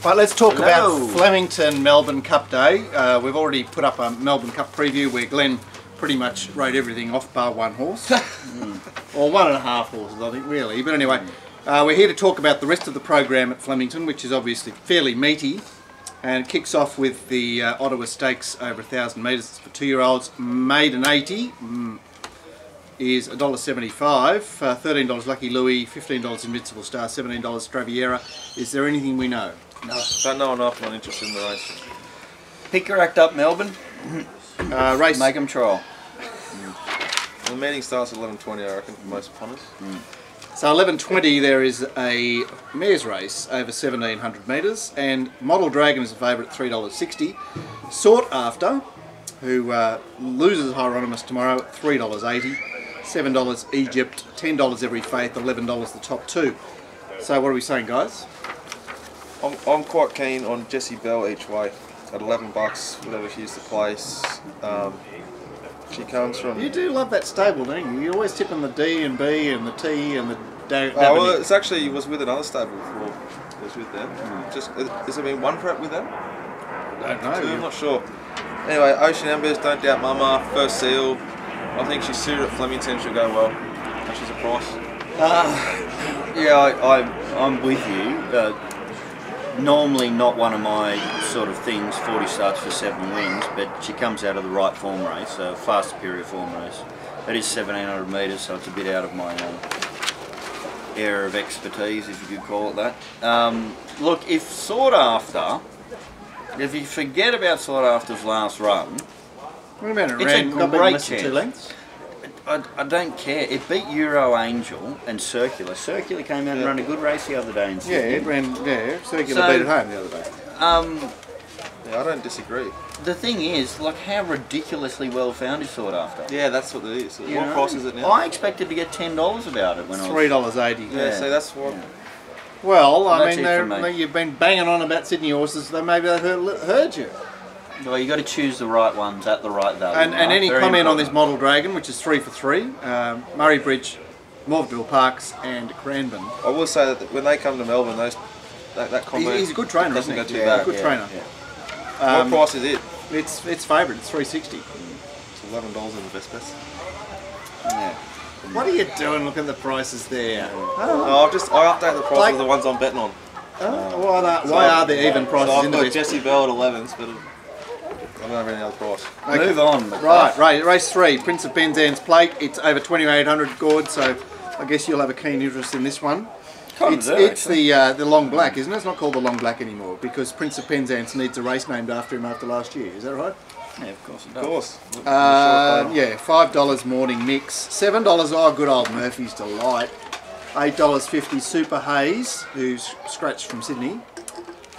Right, let's talk about Flemington Melbourne Cup Day. We've already put up a Melbourne Cup preview where Glenn pretty much wrote everything off bar one horse. Or 1.5 horses, I think, really. But anyway, we're here to talk about the rest of the program at Flemington, which is obviously fairly meaty. And it kicks off with the Ottawa Stakes over 1,000 metres for 2-year-olds. Maiden 80 is $1.75, $13 Lucky Louie, $15 Invincible Star, $17 Straviera. Is there anything we know? No. Don't know enough, not interested in the race. Pick her act up, Melbourne. Race. Make them trial. The meeting starts at 11:20, I reckon, for most punters. So 11:20 there is a mares race over 1,700 metres, and Model Dragon is a favourite at $3.60. Sought After, who loses Hieronymus tomorrow at $3.80. $7 Egypt, $10 Every Faith, $11 the top two. So what are we saying, guys? I'm quite keen on Jessie Bell each way at $11, whatever she used to place. She comes from... You do love that stable, don't you? You're always tipping the D and B and the T and the... well, it's actually, it was with another stable before. It was with them. Just, has there been one prep with them? I don't know. Two, I'm not sure. Anyway, Ocean Embers, Don't Doubt Mama, First Seal. I think she's suited at Flemington, she'll go well. And she's a price. Yeah, I'm with you. Normally not one of my sort of things, 40 starts for 7 wins, but she comes out of the right form race, a far superior form race. It is 1,700 metres, so it's a bit out of my area of expertise, if you could call it that. Look, if Sought After, if you forget about Sought After's last run, What about it? it's a great chance. 2 lengths? I don't care. It beat Euro Angel and Circular. Circular came out and ran a good race the other day in Sydney. Yeah, it ran, Circular beat it home the other day. Yeah, I don't disagree. The thing is, like, how ridiculously well found is Sought After. Yeah, that's what it is. What price is it now? I expected to get $10 about it when I was... $3.80. Yeah, so that's what... Yeah. Well, I That's mean, you've been banging on about Sydney horses, so maybe they heard you. Well, you got to choose the right ones at the right value. And any Very comment on important. this Model Dragon, which is 3 for 3, Murray Bridge, Morville Parks and Cranbourne. I will say that when they come to Melbourne, that combo... He's a good trainer, doesn't isn't go he? too bad. A good trainer. Yeah. What price is it? It's favourite, it's $3.60. It's $11 in the best bets. Yeah. What are you doing? Look at the prices there. Oh, I update the prices of the ones I'm betting on. Why are there even prices So in the I've got best? Jessie Bell at 11s, but I don't have any other price. Okay. Move on. Right, race 3, Prince of Penzance Plate. It's over 2,800 Gord, so I guess you'll have a keen interest in this one. It's the Long Black, isn't it? It's not called the Long Black anymore because Prince of Penzance needs a race named after him after last year. Is that right? Yeah, of course it Of does. course. Yeah, $5 morning mix, $7 oh good old Murphy's Delight, $8.50 Super Haze, who's scratched from Sydney,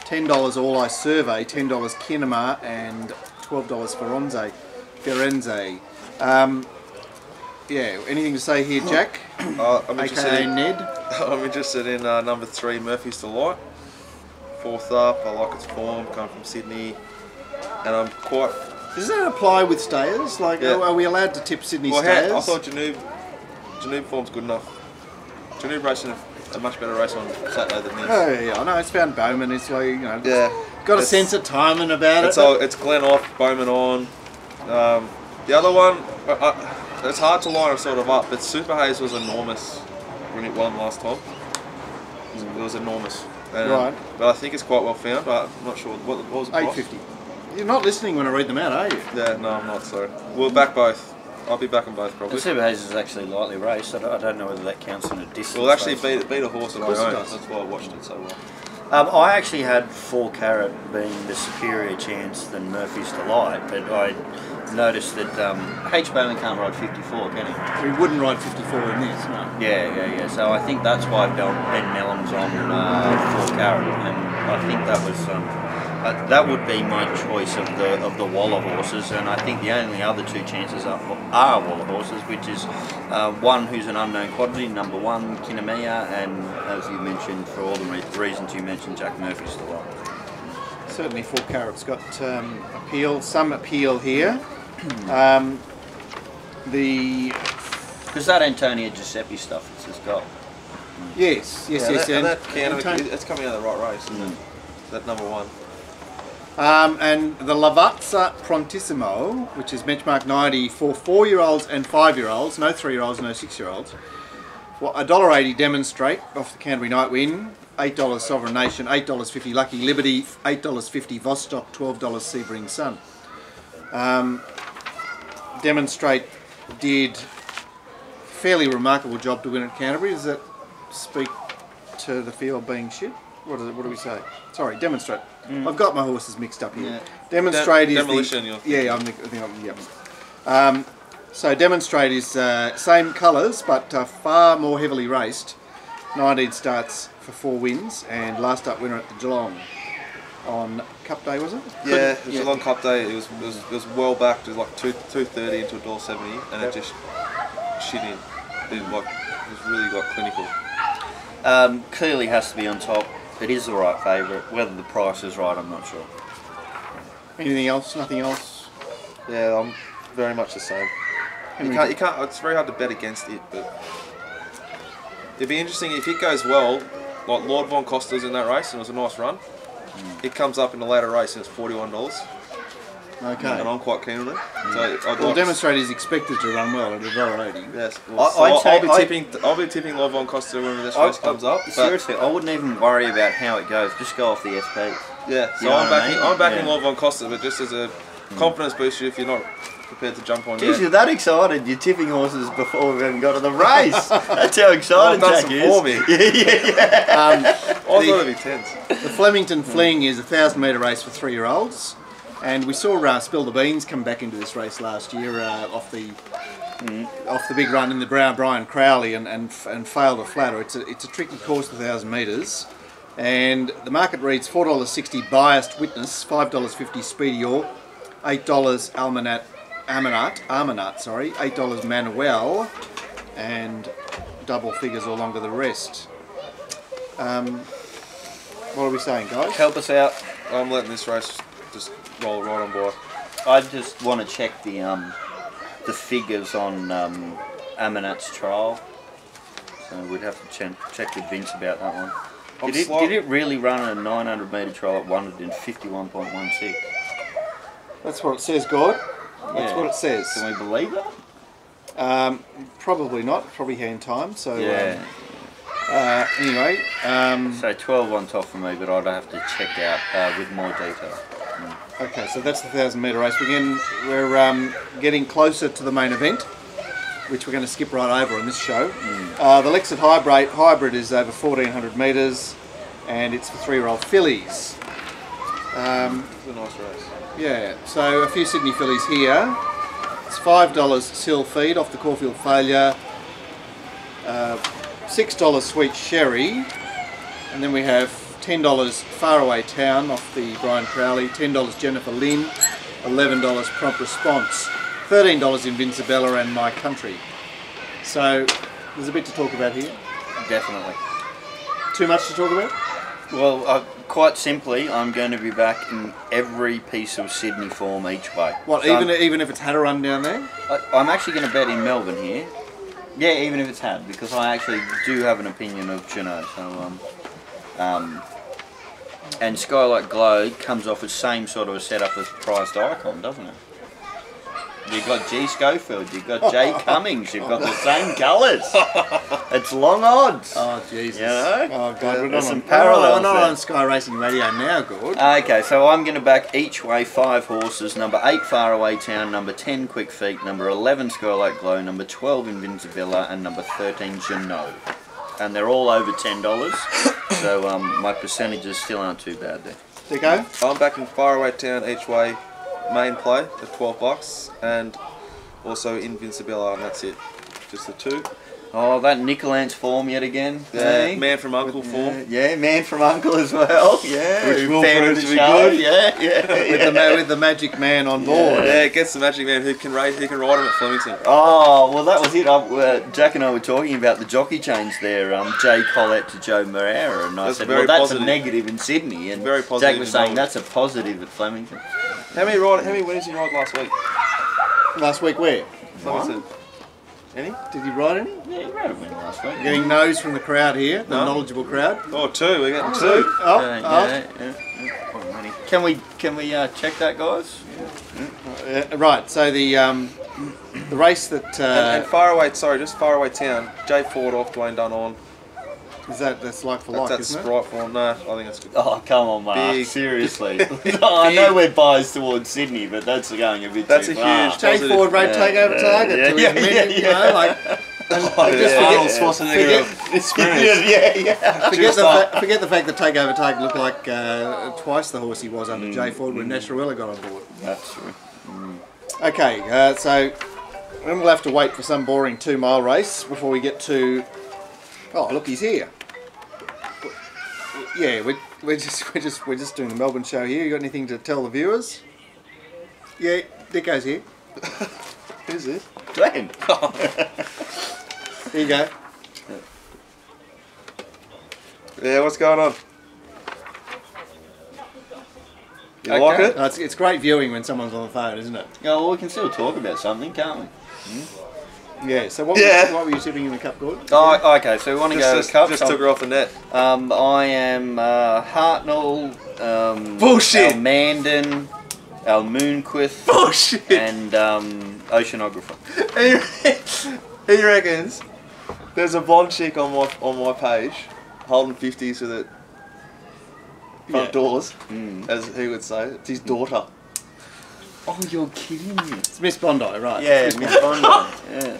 $10 All I Survey, $10 Kinema, and $12 Firenze. Yeah, anything to say here, Jack? I'm interested AKA in, Ned. I'm interested in number 3, Murphy's Delight. 4th up, I like its form, coming from Sydney, and I'm quite... Does that apply with stayers? Like, Yeah. are we allowed to tip Sydney Well, stayers? I thought Janoob form's good enough. Janoob racing a much better race on Saturday than this. Oh yeah, I know. It's found Bowman. It's like, you know, Yeah. got a sense of timing about it. It's Glen off, Bowman on. The other one, it's hard to line it sort of up, but Super Haze was enormous when it won last time. It was enormous. Right. But I think it's quite well found, but I'm not sure. What was the price? $8.50. You're not listening when I read them out, are you? Yeah, no, I'm not, sorry. We'll back both. I'll be back on both probably. The Super Haze is actually lightly raced. I don't know whether that counts in a distance. We'll actually race. beat a horse that I course it own. does. That's why I watched it so well. I actually had 4 Carat being the superior chance than Murphy's Delight, but I noticed that H. Bowman can't ride 54, can he? We wouldn't ride 54 in this, no. Yeah. So I think that's why Ben Mellon's on 4 Carat, and I think that was that would be my choice of the Waller horses, and I think the only other 2 chances are Waller horses, which is one who's an unknown quantity, number 1 Kinemia, and as you mentioned, for all the reasons you mentioned, Jack Murphy's Delight. Certainly 4 Carat's got some appeal here. Because that Antonio Giuseppe stuff it's just got. Yes. And that and it's coming out of the right race, isn't it? that number 1. And the Lavazza Prontissimo, which is benchmark 90 for 4-year-olds and 5-year-olds, no 3-year-olds, no 6-year-olds. Well, $1.80 Demonstrate off the Canterbury Night Win, $8 Sovereign Nation, $8.50 Lucky Liberty, $8.50 Vostok, $12 Sebring Sun. Demonstrate did a fairly remarkable job to win at Canterbury. Does that speak to the field being shit? What do we say? Sorry, Demonstrate. I've got my horses mixed up here. Yeah. Demonstrate is Demolition. yeah, I think yep. So Demonstrate is same colours but far more heavily raced. 19 starts for 4 wins and last up winner at the Geelong on Cup Day, was it? Yeah, it was a long Cup Day. It was well backed. It was like $2.30 into $1.70, and it just shit in. It was really like clinical. Clearly has to be on top. It is the right favourite. Whether the price is right, I'm not sure. Anything else? Nothing else? Yeah, I'm very much the same. You can't. It's very hard to bet against it, but it'd be interesting if it goes well. Like Lord Von Costa's in that race, and it was a nice run. It comes up in the later race, and it's $41. Okay. And I'm quite keen on it. So Demonstrate is expected to run well at $1.80. Yes. Well, I'll be tipping Lord Von Costa when this race comes up. Seriously, I wouldn't even worry about how it goes. Just go off the FP. Yeah. So I'm backing Lord Von Costa, but just as a confidence booster, if you're not prepared to jump on Jeez, yet. you're that excited. You're tipping horses before we've even got to the race. That's how excited Jack is. For me. Yeah. I thought it'd be tense. The Flemington Fling is a 1,000-metre race for 3-year-olds, and we saw Spill the Beans come back into this race last year off the big run in the Brian Crowley and failed a flatter. It's a tricky course, the 1,000 metres, and the market reads $4.60 Biased Witness, $5.50 Speedy Or, $8 Armanat, $8 Manuel, and double figures all along to the rest. What are we saying, guys? Help us out. I'm letting this race just roll right on by. I just want to check the figures on Amanat's trial. So we'd have to check with Vince about that one. Did it really run a 900-metre trial at 151.16? That's what it says, God. That's what it says. Can we believe that? Probably not. Probably hand time. So yeah. anyway. So 12 on top for me, but I'd have to check out with more detail. Okay, so that's the 1,000-metre race. We're getting closer to the main event, which we're going to skip right over on this show. The Lexit Hybrid is over 1,400 metres, and it's for 3-year-old fillies. It's a nice race. Yeah, so a few Sydney fillies here. It's $5 Sill Feed off the Caulfield Failure, $6 Sweet Sherry, and then we have $10 Faraway Town off the Brian Crowley, $10 Jennifer Lynn, $11 Prompt Response, $13 Invincibella and My Country. So there's a bit to talk about here. Definitely. Too much to talk about? Well, quite simply, I'm going to be back in every piece of Sydney form each way. What, so even if it's had a run down there? I'm actually going to bet in Melbourne here. Yeah, even if it's had, because I actually do have an opinion of Juno. So, and Skylight Glow comes off the same sort of a setup as Prized Icon, doesn't it? You've got G. Schofield, you've got Jay Cummings, you've got the same colours. It's long odds. Oh, Jesus. You know? Oh, God, we're There's some parallels we're not there. on Sky Racing Radio now, Gord. Okay, so I'm going to back each way 5 horses. Number 8, Faraway Town. Number 10, Quick Feet. Number 11, Skylight Glow. Number 12, Invincibella. And number 13, Juno. And they're all over $10. So my percentages still aren't too bad there. Dico? I'm backing Faraway Town each way. Main play at $12 and also Invincibella, and that's it. Just the 2. Oh, that Nicolance form yet again. Yeah, Hey? Man from Uncle form. Yeah, Man from Uncle as well. Yeah, Which will fan prove of to the be show. good. Yeah. With the Magic Man on board. Yeah, it gets the Magic Man who can ride him at Flemington. Oh, well, that was it. Jack and I were talking about the jockey change there. Jay Collette to Joe Moreira, and I said, well, that's positive. A negative in Sydney, and very positive. Jack was saying that's a positive at Flemington. How many winners did you ride last week? Last week where? Flemington. Any? Did he ride any? Yeah, he ran a win last week. Getting no's from the crowd here, the No. knowledgeable crowd. Oh, 2. We're getting 2. Can we check that, guys? Right. So the race that And Faraway, sorry, just Faraway Town. Jay Ford off, Dwayne Dunn on. that's like for like, That's isn't it? Sprite form. No, I think it's good. Oh, come on, Mark. Big. Seriously. I know we're biased towards Sydney, but that's going a bit That's too a far. huge- Jay Positive. Ford rode Takeover Target to his minute, you know, like. And just Arnold forget, Schwarzenegger experience. forget the fact that Takeover Target looked like twice the horse he was under Jay Ford when Nasrallah got on board. That's true. Okay, so then we'll have to wait for some boring 2-mile race before we get to. Oh, look, he's here. Yeah, we're just doing the Melbourne show here. You got anything to tell the viewers? Yeah, Dicko's here. Who's this? Glenn. Here you go. Yeah, what's going on? You like it? No, it's great viewing when someone's on the phone, isn't it? Yeah, well, we can still talk about something, can't we? Yeah. So what were you sipping in the cup, Gordon? Oh, okay. So we want to go to the cup. Just took her off the net. I am Hartnell, Bullshit. Al Mandan, Al Moonquith, Bullshit. and Oceanographer. He reckons there's a blonde chick on my page holding 50s with it front doors, as he would say. It's his daughter. Oh, you're kidding me. It's Miss Bondi, right? Yeah, Miss Bondi. Yeah.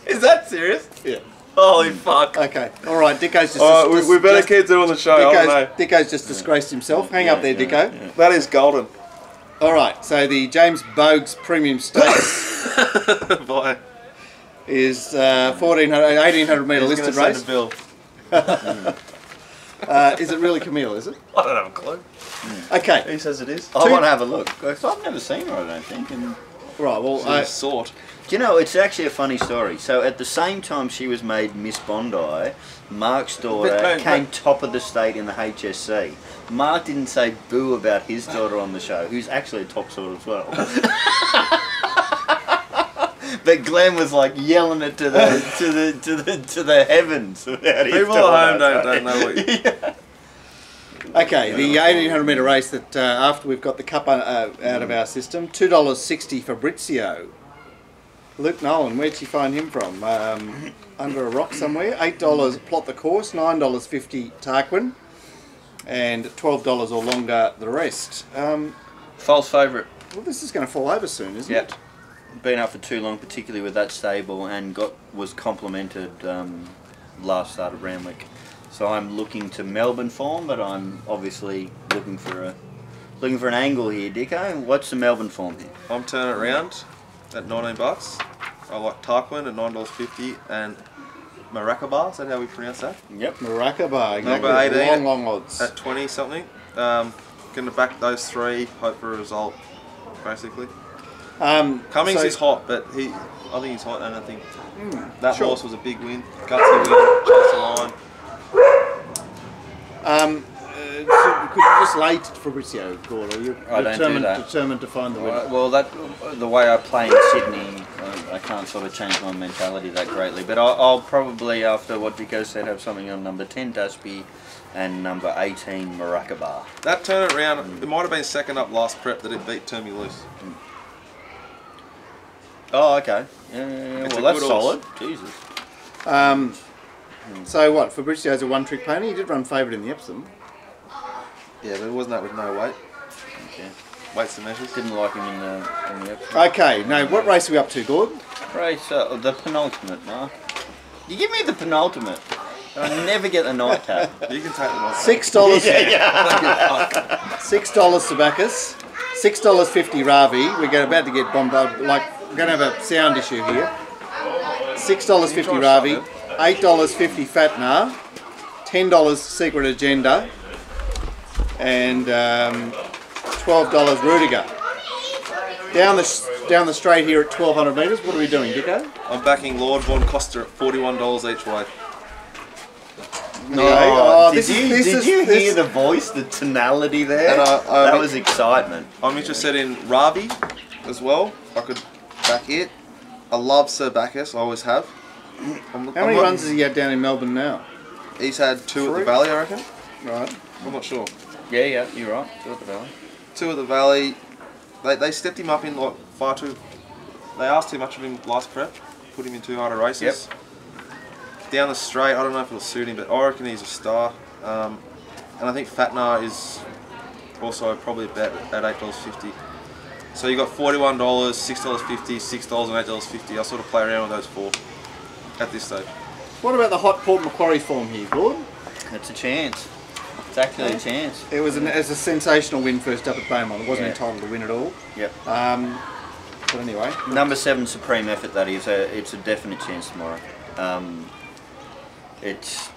Is that serious? Yeah. Holy fuck. Okay. All right. Dicko's just. Alright, we better keep doing the show. I don't know. Dicko's just disgraced himself. Hang up there, Dicko. Yeah. That is golden. All right. So the James Bogues Premium Stakes Bye. is 1800 metre He's listed gonna race. send a bill. Is it really Camille? Is it? I don't have a clue. Okay. He says it is. I want to have a look. 'Cause I've never seen her, I don't think. And Right. Well, She's a sort. do you know, it's actually a funny story. So at the same time she was made Miss Bondi, Mark's daughter came top of the state in the HSC. Mark didn't say boo about his daughter on the show, who's actually a top sort as well. But Glenn was like yelling it to the heavens about his People daughter. at home don't know what you... okay. The 1800 metre race that after we've got the cup out of our system, $2.60 Fabrizio. Luke Nolan, where'd you find him from? Under a rock somewhere. $8 Plot the Course, $9.50 Tarquin, and $12 or longer the rest. False favourite. Well, this is going to fall over soon, isn't Yep. it? Been up for too long, particularly with that stable, and was complimented last start of Randwick. So I'm looking to Melbourne form, but I'm obviously looking for an angle here, Dicko. What's the Melbourne form here? I'm turning it around at $19. I like Tarquin at $9.50 and Maracaba, is that how we pronounce that? Yep. Maracaba, exactly. Number 18 long odds. At 20 something. Going to back those three, hope for a result, basically. Cummings is hot, but I think he's hot, and I think that horse was a big win, gutsy win, chase the line. Could you just lay to Fabrizio, Gordon? You're I don't do that. determined to find the winner. Well, the way I play in Sydney, I can't sort of change my mentality that greatly. But I'll probably, after what Dicko said, have something on number 10 Dashby and number 18 Maracaba. That turn it around, it might have been second up last prep that it beat Turn Me Loose. Oh, okay. Yeah. It's Well, a that's good solid. horse. Jesus. So what? Fabrizio's a one-trick pony. He did run favourite in the Epsom. Yeah, but wasn't that with no weight? Okay. Weights and measures. Didn't like him in the episode. Okay. Now, what race are we up to, Gord? Race, the penultimate, Mark. You give me the penultimate. I never get the nightcap. You can take them off. $6. $6 Tobacco. $6.50 Ravi. We're about to get bombarded. Like, we're going to have a sound issue here. $6.50 Ravi. $8.50 Fatnar. $10 Secret Agenda. And $12 Rudiger. Down the straight here at 1200 metres. What are we doing, Dicko? I'm backing Lord Von Coster at $41 each way. No, this did you hear the voice, the tonality there? And that was excitement. I'm interested in Ravi as well. I could back it. I love Sir Bacchus, I always have. How many runs has he had down in Melbourne now? He's had 2 at the Valley, I reckon. Right. I'm not sure. Yeah, you're right. 2 at the Valley. 2 at the Valley. They stepped him up in like far too. They asked too much of him last prep. Put him in too hard of races. Yep. Down the straight, I don't know if it'll suit him, but I reckon he's a star. And I think Fatnar is also probably a bet at $8.50. So you got $41, $6.50, $6 and $8.50. I sort of play around with those 4 at this stage. What about the hot Port Macquarie form here, Gordon? It's a chance. It's actually a chance. It was a sensational win first up at Beaumont. It wasn't entitled to win at all. Yep. But anyway. Number 7 Supreme Effort, that is. It's a definite chance tomorrow. It's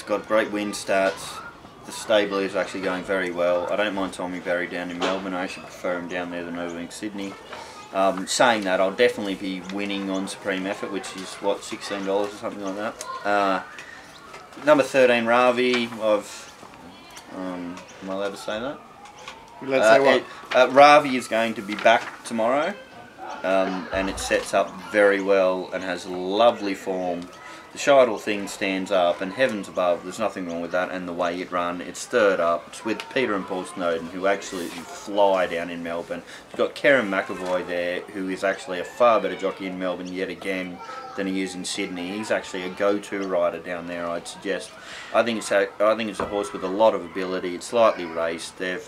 got great wind stats. The stable is actually going very well. I don't mind Tommy Barry down in Melbourne. I actually prefer him down there than over in Sydney. Saying that, I'll definitely be winning on Supreme Effort, which is, what, $16 or something like that. Number 13, Ravi. Am I allowed to say that? You're allowed to say what? Ravi is going to be back tomorrow, and it sets up very well and has lovely form. The Scheidel thing stands up, and heavens above, there's nothing wrong with that, and the way it run, it's stirred up. It's with Peter and Paul Snowden, who absolutely fly down in Melbourne. You've got Kerem McAvoy there, who is actually a far better jockey in Melbourne yet again than he is in Sydney. He's actually a go-to rider down there, I'd suggest. I think it's a horse with a lot of ability. It's slightly raced. They're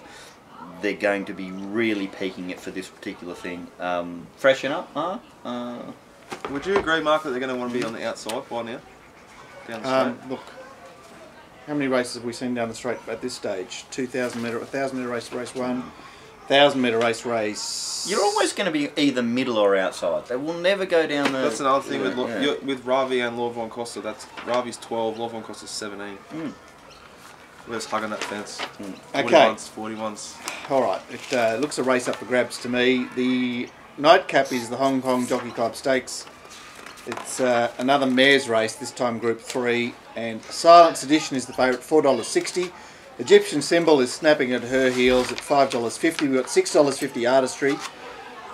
going to be really peaking it for this particular thing. Freshen up, huh? Would you agree, Mark, that they're going to want to be on the outside by now? Down the straight? Look, how many races have we seen down the straight at this stage? 2,000 metre, 1,000 metre race 1, 1,000 metre race. You're always going to be either middle or outside. They will never go down the... That's another thing with Ravi and Lord Von Costa. Ravi's 12, Lord Von Costa's 17. We're just hugging that fence. Okay. 41s. Alright, it looks a race up for grabs to me. The nightcap is the Hong Kong Jockey Club Stakes. It's another mares race, this time Group 3, and Silent Sedition is the favourite, $4.60. Egyptian Symbol is snapping at her heels at $5.50. We've got $6.50 Artistry,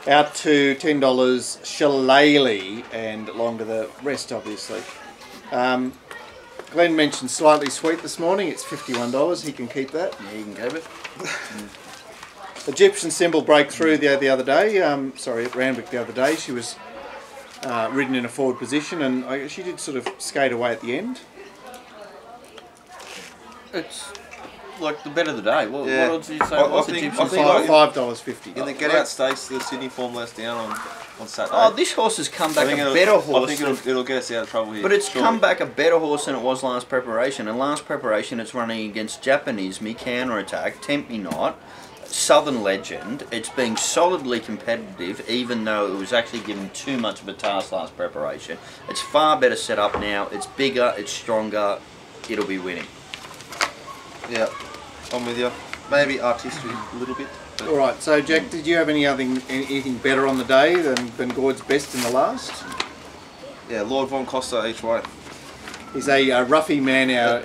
out to $10 Shillelagh, and along to the rest, obviously. Glenn mentioned Slightly Sweet this morning. It's $51. He can keep that. Yeah, you can keep it. Egyptian Symbol breakthrough the other day. Sorry, at Randwick the other day. She was ridden in a forward position, and she did sort of skate away at the end. It's like the bet of the day. What else did you say? I think $5.50. in the get out stakes, the Sydney form lets down on Saturday. Oh, this horse has come back a better horse. I think it'll get us out of trouble here. But it's come back a better horse than it was last preparation. And last preparation, it's running against Japanese Me Counter Attack, Tempt Me Not, Southern Legend. It's being solidly competitive, even though it was actually given too much of a task last preparation. It's far better set up now. It's bigger. It's stronger. It'll be winning. Yeah, I'm with you. Maybe Artistry a little bit. Alright, so Jack, did you have anything better on the day than Gord's best in the last? Yeah, Lord Von Costa each way. He's a roughy man, our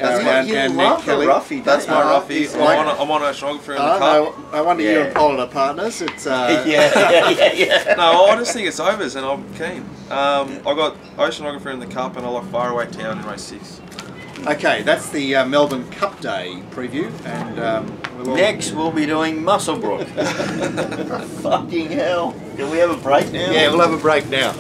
Nick Kelly. Roughie, that's my roughie. I'm on oceanographer in the cup. No wonder you and Paul are partners. It's yeah. No, I just think it's overs and I'm keen. I got oceanographer in the cup and I like Faraway Town in race 6. Okay, that's the Melbourne Cup Day preview, and next we'll be doing Musselbrook. Fucking hell! Can we have a break now? Yeah, we'll have a break now.